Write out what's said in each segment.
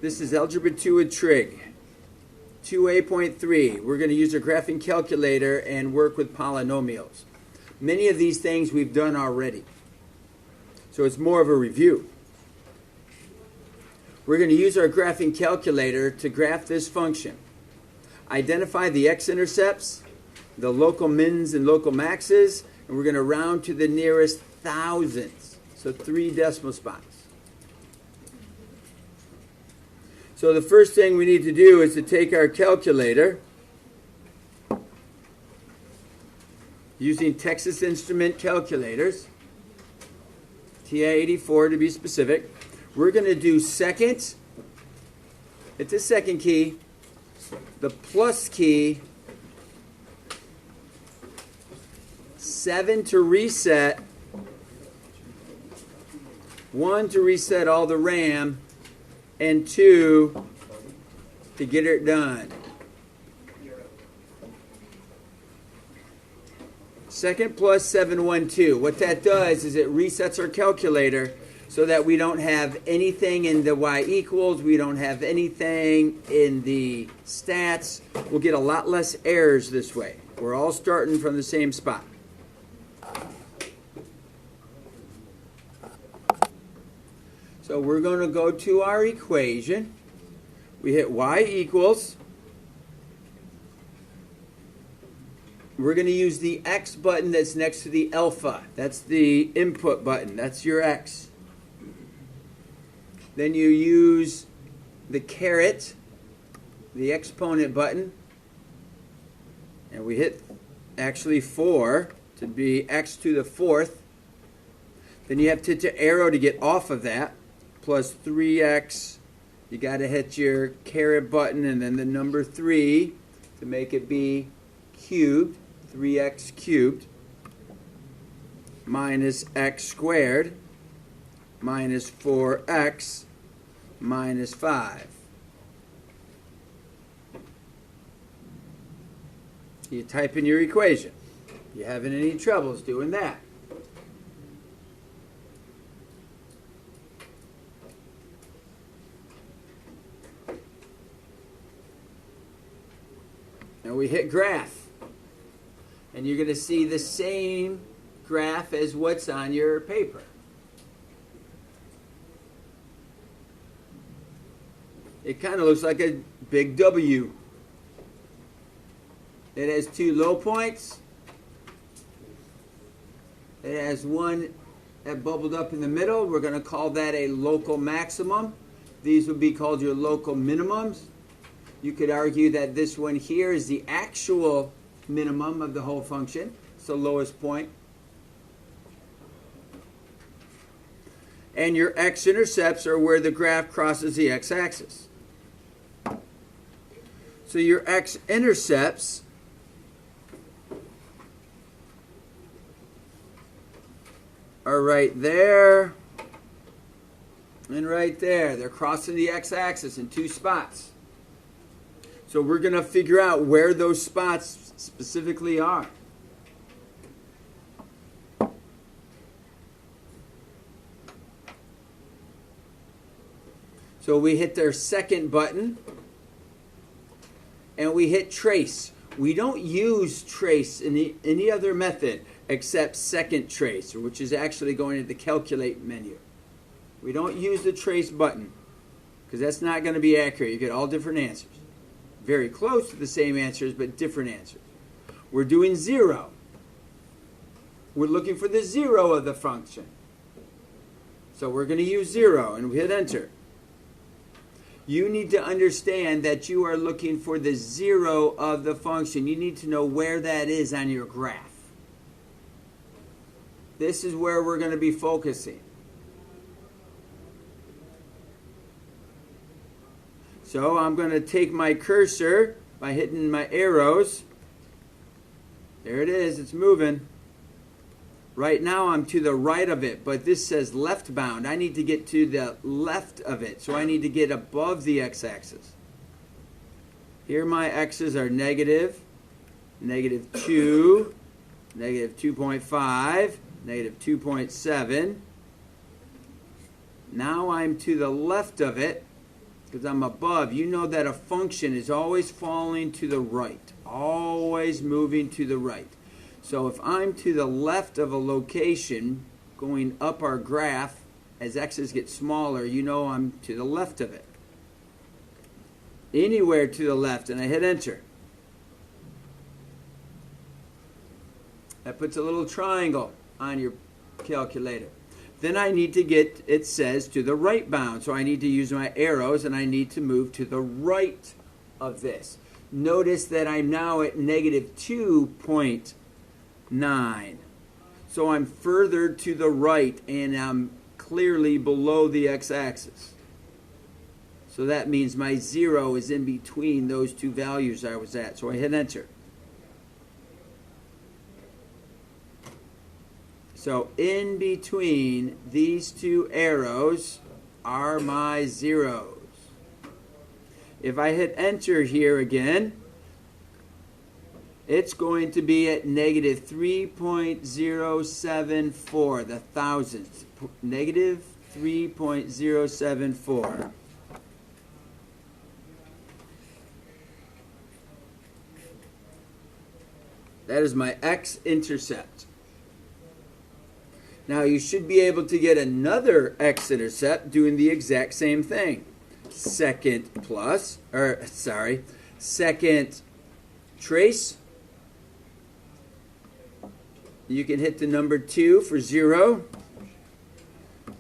This is Algebra 2 with trig. 2A.3. We're going to use a graphing calculator and work with polynomials. Many of these things we've done already, so it's more of a review. We're going to use our graphing calculator to graph this function. Identify the x-intercepts, the local mins and local maxes, and we're going to round to the nearest thousandths, so 3 decimal spots. So the first thing we need to do is to take our calculator, using Texas Instrument calculators, TI-84 to be specific. We're going to do second, hit the second key, the plus key, 7 to reset, 1 to reset all the RAM, and 2 to get it done. Second plus 712. What that does is it resets our calculator so that we don't have anything in the y equals, we don't have anything in the stats. We'll get a lot less errors this way. We're all starting from the same spot. So we're going to go to our equation. We hit y equals. We're going to use the x button that's next to the alpha. That's the input button. That's your x. Then you use the caret, the exponent button. And we hit actually 4 to be x to the 4th. Then you have to hit the arrow to get off of that. Plus 3x, you got to hit your caret button and then the number 3 to make it be cubed, 3x cubed, minus x squared, minus 4x, minus 5. You type in your equation. You having any troubles doing that? Now we hit graph, and you're going to see the same graph as what's on your paper. It kind of looks like a big W. It has 2 low points. It has one that bubbled up in the middle. We're going to call that a local maximum. These would be called your local minimums. You could argue that this one here is the actual minimum of the whole function. It's the lowest point. And your x-intercepts are where the graph crosses the x-axis. So your x-intercepts are right there and right there. They're crossing the x-axis in 2 spots. So we're going to figure out where those spots specifically are. So we hit their second button, and we hit trace. We don't use trace in any other method except second trace, which is actually going to the calculate menu. We don't use the trace button because that's not going to be accurate. You get all different answers. Very close to the same answers, but different answers. We're doing 0. We're looking for the 0 of the function. So we're going to use 0, and we hit enter. You need to understand that you are looking for the 0 of the function. You need to know where that is on your graph. This is where we're going to be focusing. So I'm going to take my cursor by hitting my arrows. There it is. It's moving. Right now I'm to the right of it, but this says left bound. I need to get to the left of it, so I need to get above the x-axis. Here my x's are negative, negative 2, negative 2.5, negative 2.7. Now I'm to the left of it, because I'm above, you know that a function is always falling to the right, always moving to the right. So if I'm to the left of a location, going up our graph, as x's get smaller, you know I'm to the left of it. Anywhere to the left, and I hit enter. That puts a little triangle on your calculator. Then I need to get, it says, to the right bound. So I need to use my arrows, and I need to move to the right of this. Notice that I'm now at negative 2.9. So I'm further to the right, and I'm clearly below the x-axis. So that means my 0 is in between those two values I was at. So I hit enter. So in between these two arrows are my zeros. If I hit enter here again, it's going to be at negative 3.074, the thousandths. Negative 3.074. That is my x-intercept. Now you should be able to get another x-intercept doing the exact same thing. Second trace. You can hit the number 2 for 0.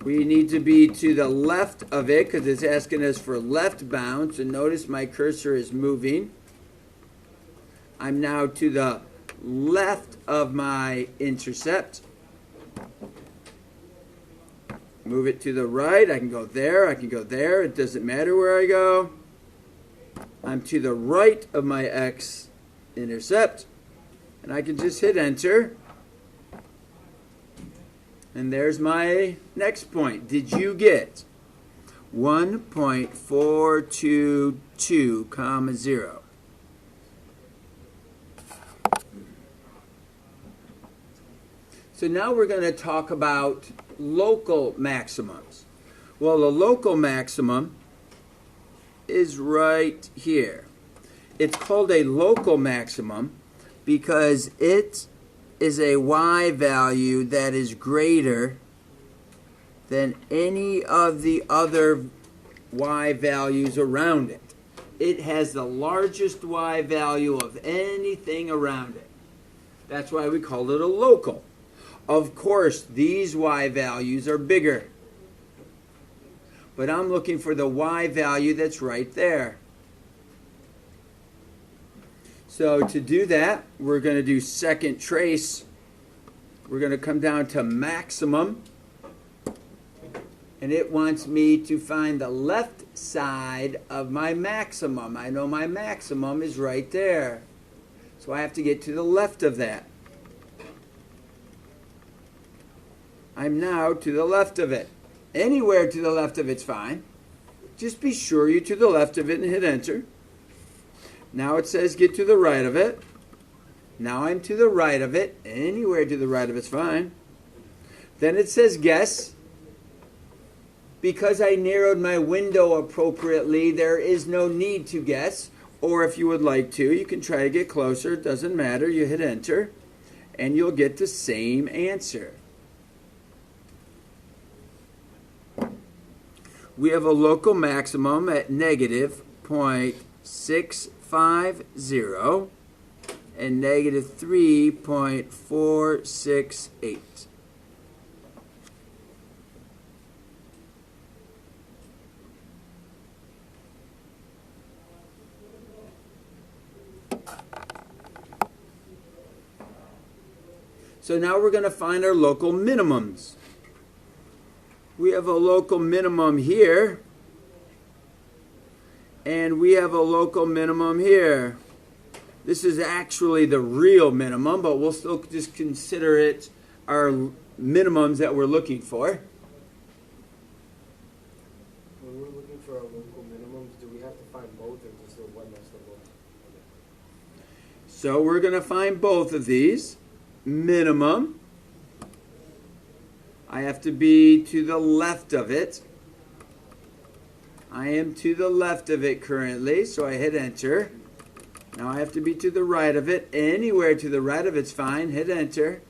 We need to be to the left of it because it's asking us for left bound. So notice my cursor is moving. I'm now to the left of my intercept. Move it to the right. I can go there. I can go there. It doesn't matter where I go. I'm to the right of my x-intercept. And I can just hit enter. And there's my next point. Did you get 1.422, comma 0? So now we're going to talk about local maximums. Well, the local maximum is right here. It's called a local maximum because it is a y value that is greater than any of the other y values around it. It has the largest y value of anything around it. That's why we call it a local. Of course, these y values are bigger. But I'm looking for the y value that's right there. So to do that, we're going to do second trace. We're going to come down to maximum. And it wants me to find the left side of my maximum. I know my maximum is right there. So I have to get to the left of that. I'm now to the left of it. Anywhere to the left of it's fine. Just be sure you're to the left of it and hit enter. Now it says get to the right of it. Now I'm to the right of it. Anywhere to the right of it's fine. Then it says guess. Because I narrowed my window appropriately, there is no need to guess. Or if you would like to, you can try to get closer. It doesn't matter. You hit enter. And you'll get the same answer. We have a local maximum at negative 0.650 and negative 3.468. So now we're going to find our local minimums. We have a local minimum here, and we have a local minimum here. This is actually the real minimum, but we'll still just consider it our minimums that we're looking for. When we're looking for our local minimums, do we have to find both or just the one that's the lowest? So we're going to find both of these. Minimum. I have to be to the left of it. I am to the left of it currently, so I hit enter. Now I have to be to the right of it. Anywhere to the right of it's fine. Hit enter.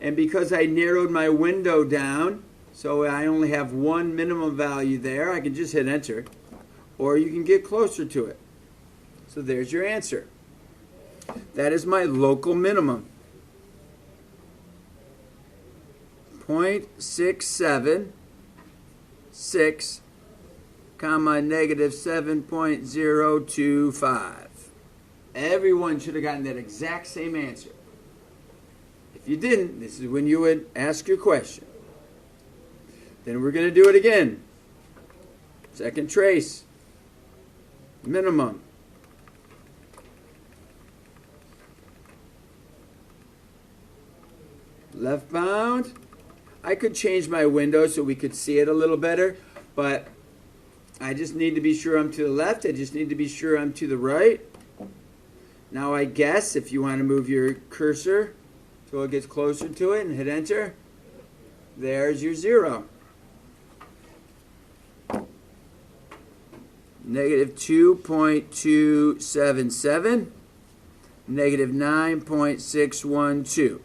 And because I narrowed my window down, so I only have one minimum value there, I can just hit enter. Or you can get closer to it. So there's your answer. That is my local minimum. 0.676, comma, negative 7.025. Everyone should have gotten that exact same answer. If you didn't, this is when you would ask your question. Then we're going to do it again. Second trace. Minimum. Left bound. I could change my window so we could see it a little better, but I just need to be sure I'm to the left. I just need to be sure I'm to the right. Now I guess if you want to move your cursor so it gets closer to it and hit enter, there's your 0. Negative 2.277, negative 9.612.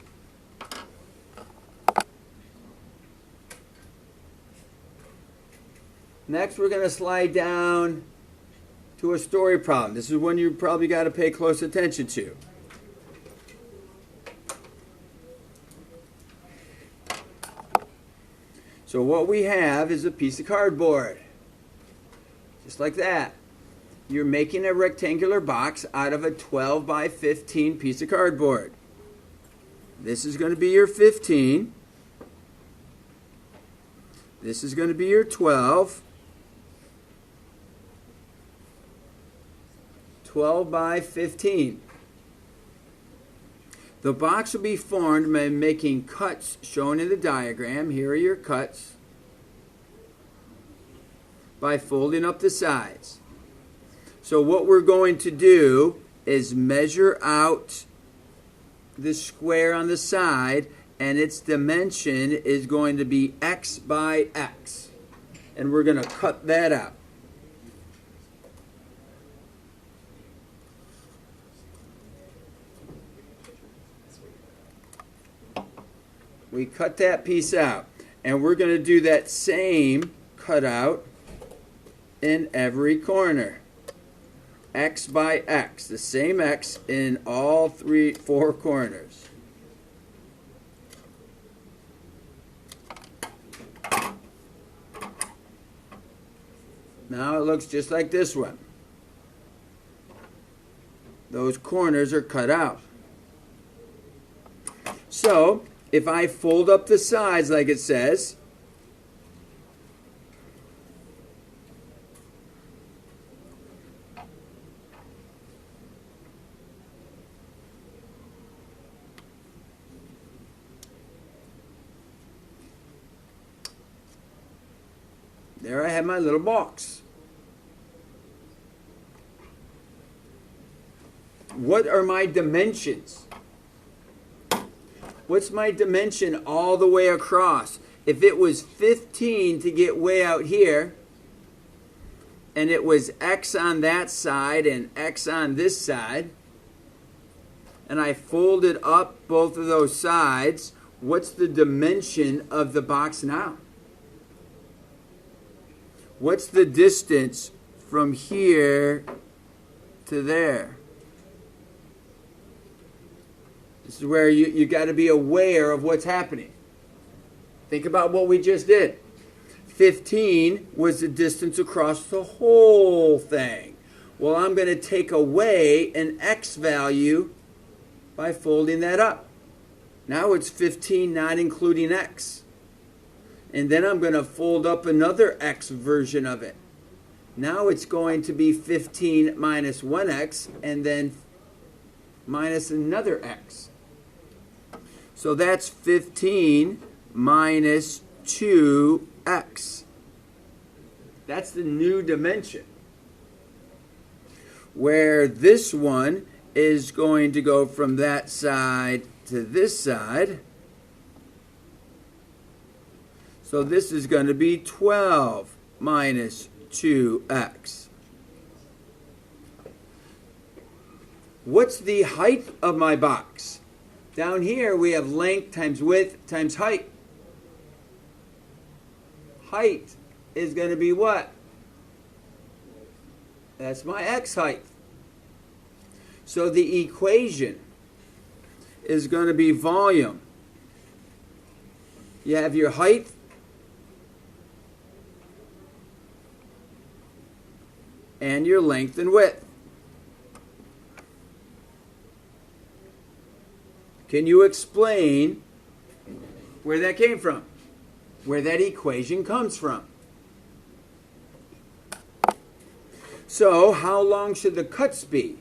Next, we're going to slide down to a story problem. This is one you probably got to pay close attention to. So what we have is a piece of cardboard. Just like that. You're making a rectangular box out of a 12 by 15 piece of cardboard. This is going to be your 15. This is going to be your 12. 12 by 15. The box will be formed by making cuts shown in the diagram. Here are your cuts. By folding up the sides. So what we're going to do is measure out the square on the side, and its dimension is going to be x by x. And we're going to cut that out. We cut that piece out, and we're going to do that same cutout in every corner. X by x, the same x in all 4 corners. Now it looks just like this one. Those corners are cut out. So, if I fold up the sides like it says, there I have my little box. What are my dimensions? What's my dimension all the way across? If it was 15 to get way out here, and it was x on that side and x on this side, and I folded up both of those sides, what's the dimension of the box now? What's the distance from here to there? This is where you got to be aware of what's happening. Think about what we just did. 15 was the distance across the whole thing. Well, I'm going to take away an x value by folding that up. Now it's 15 not including x. And then I'm going to fold up another x version of it. Now it's going to be 15 minus 1x and then minus another x. So that's 15 minus 2x. That's the new dimension. Where this one is going to go from that side to this side. So this is going to be 12 minus 2x. What's the height of my box? Down here we have length times width times height. Height is going to be what? That's my x height. So the equation is going to be volume. You have your height and your length and width. Can you explain where that came from? Where that equation comes from? So, how long should the cuts be?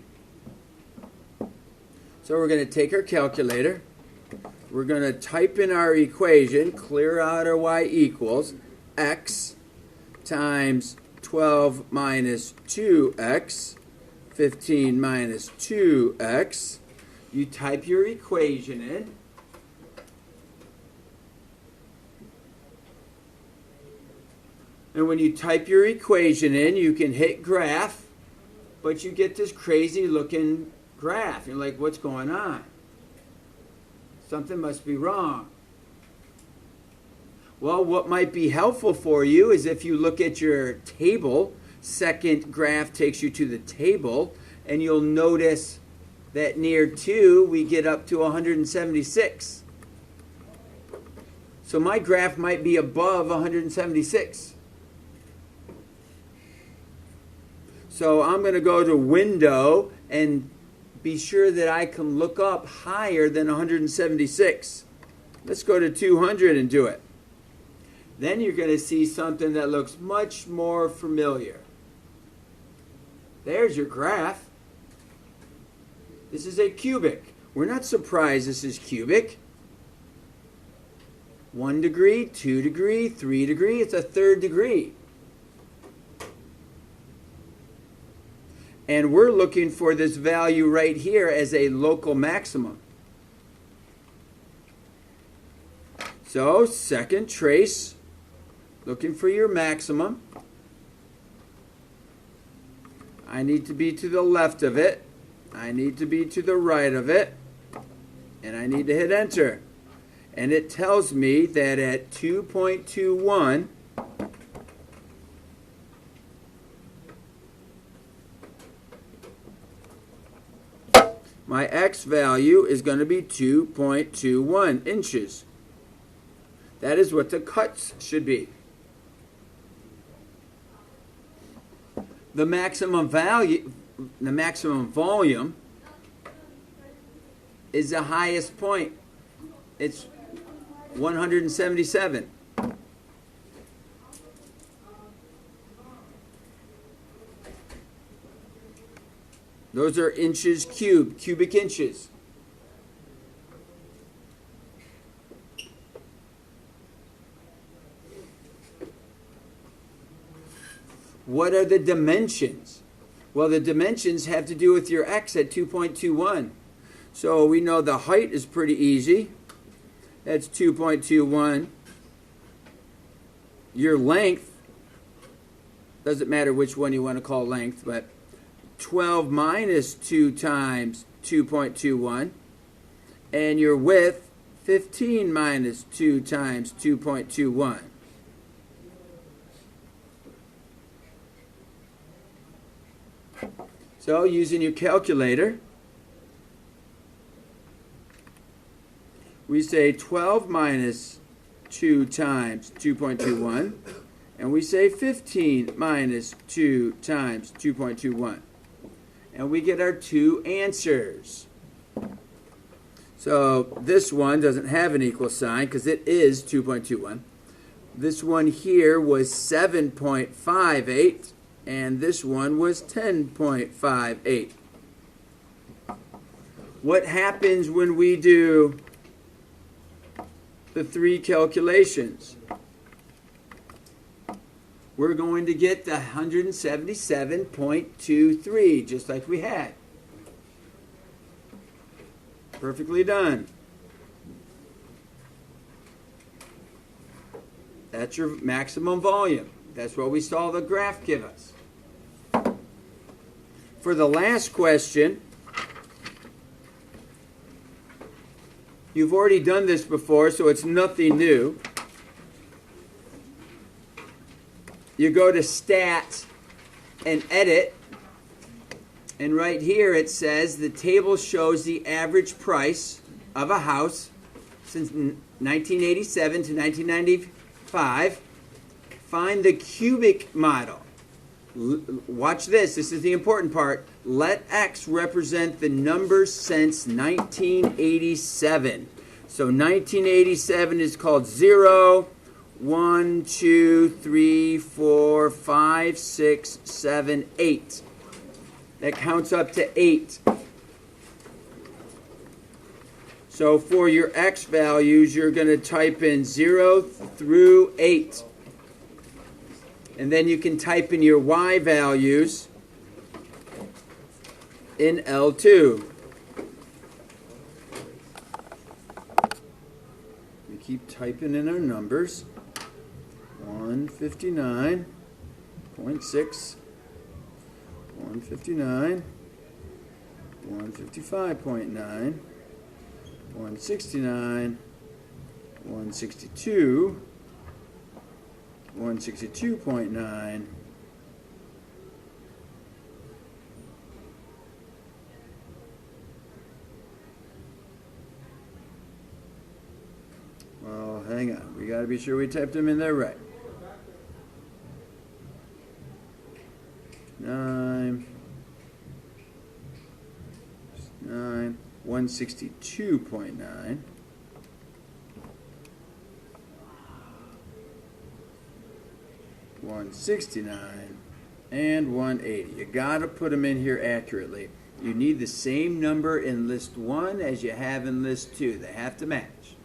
So we're going to take our calculator. We're going to type in our equation, clear out our y equals x times 12 minus 2x, 15 minus 2x. You type your equation in. And when you type your equation in, you can hit graph, but you get this crazy looking graph. You're like, what's going on? Something must be wrong. Well, what might be helpful for you is if you look at your table, second graph takes you to the table, and you'll notice that near 2, we get up to 176. So my graph might be above 176. So I'm going to go to Window and be sure that I can look up higher than 176. Let's go to 200 and do it. Then you're going to see something that looks much more familiar. There's your graph. This is a cubic. We're not surprised this is cubic. 1 degree, 2 degree, 3 degree. It's a third degree. And we're looking for this value right here as a local maximum. So, second trace, looking for your maximum. I need to be to the left of it. I need to be to the right of it. And I need to hit enter. And it tells me that at 2.21, my x value is going to be 2.21 inches. That is what the cuts should be. The maximum value, the maximum volume is the highest point. It's 177. Those are inches cubed, cubic inches. What are the dimensions? Well, the dimensions have to do with your x at 2.21. So we know the height is pretty easy. That's 2.21. Your length, doesn't matter which one you want to call length, but 12 minus 2 times 2.21. And your width, 15 minus 2 times 2.21. So using your calculator, we say 12 minus 2 times 2.21, and we say 15 minus 2 times 2.21. And we get our two answers. So this one doesn't have an equal sign because it is 2.21. This one here was 7.58, and this one was 10.58. What happens when we do the three calculations? We're going to get the 177.23, just like we had. Perfectly done. That's your maximum volume. That's what we saw the graph give us. For the last question, you've already done this before, so it's nothing new. You go to Stat and Edit, and right here it says the table shows the average price of a house since 1987 to 1995. Find the cubic model. Watch this. This is the important part. Let X represent the numbers since 1987. So 1987 is called 0, 1, 2, 3, 4, 5, 6, 7, 8. That counts up to 8. So for your X values, you're going to type in 0 through 8. And then you can type in your Y values in L2. We keep typing in our numbers. 159.6, 159, 155.9, 169, 162, 162.9, well, hang on. We got to be sure we typed them in there right. 9, 162.9, 169, and 180. You got to put them in here accurately. You need the same number in list 1 as you have in list 2. They have to match.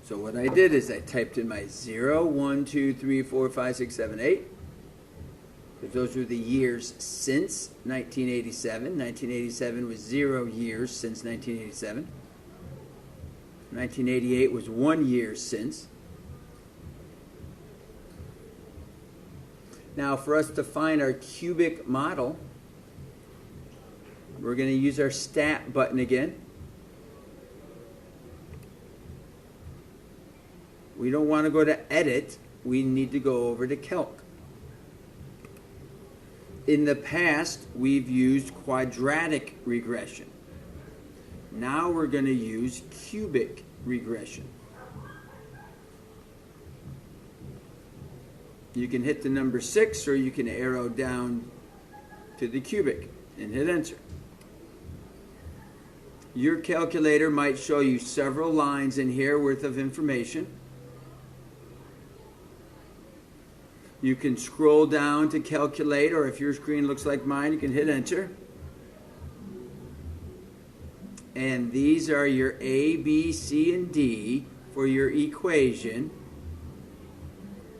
So what I did is I typed in my 0, 1, 2, 3, 4, 5, 6, 7, 8. Because those were the years since 1987. 1987 was 0 years since 1987. 1988 was 1 year since. Now for us to find our cubic model, we're going to use our Stat button again. We don't want to go to Edit. We need to go over to Calc. In the past, we've used quadratic regression. Now we're going to use cubic regression. You can hit the number 6 or you can arrow down to the cubic and hit Enter. Your calculator might show you several lines in here worth of information. You can scroll down to calculate, or if your screen looks like mine, you can hit Enter. And these are your A, B, C, and D for your equation.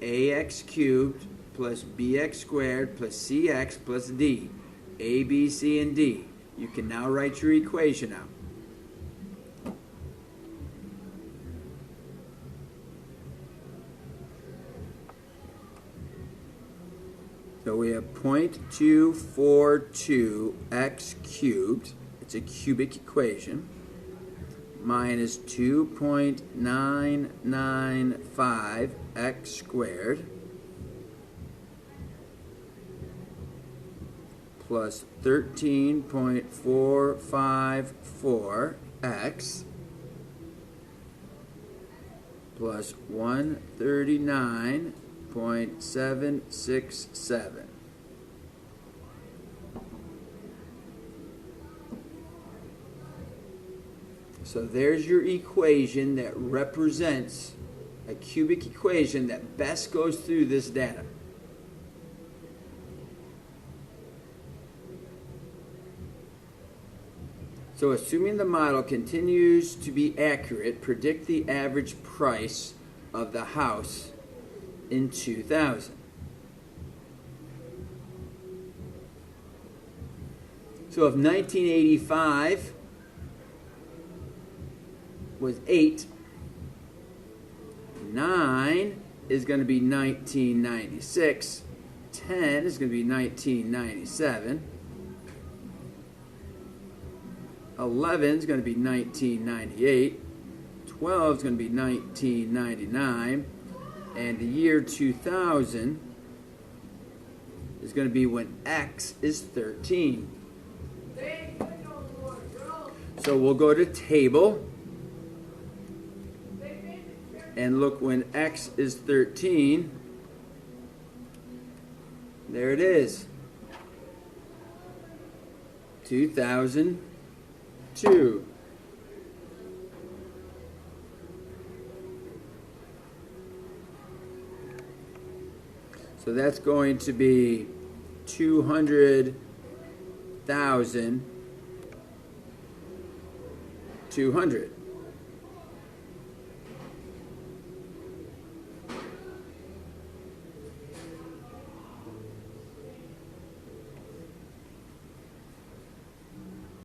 AX cubed plus BX squared plus CX plus D. A, B, C, and D. You can now write your equation out. So we have 0.242x cubed, it's a cubic equation, minus 2.995x squared, plus 13.454x, plus 139.767. So there's your equation that represents a cubic equation that best goes through this data. So assuming the model continues to be accurate, predict the average price of the house in 2000. So if 1985 was 8, 9 is going to be 1996. 10 is going to be 1997. 11 is going to be 1998. 12 is going to be 1999. And the year 2000 is going to be when X is 13. So we'll go to table and look when X is 13. There it is. 2002. So that's going to be 200,200.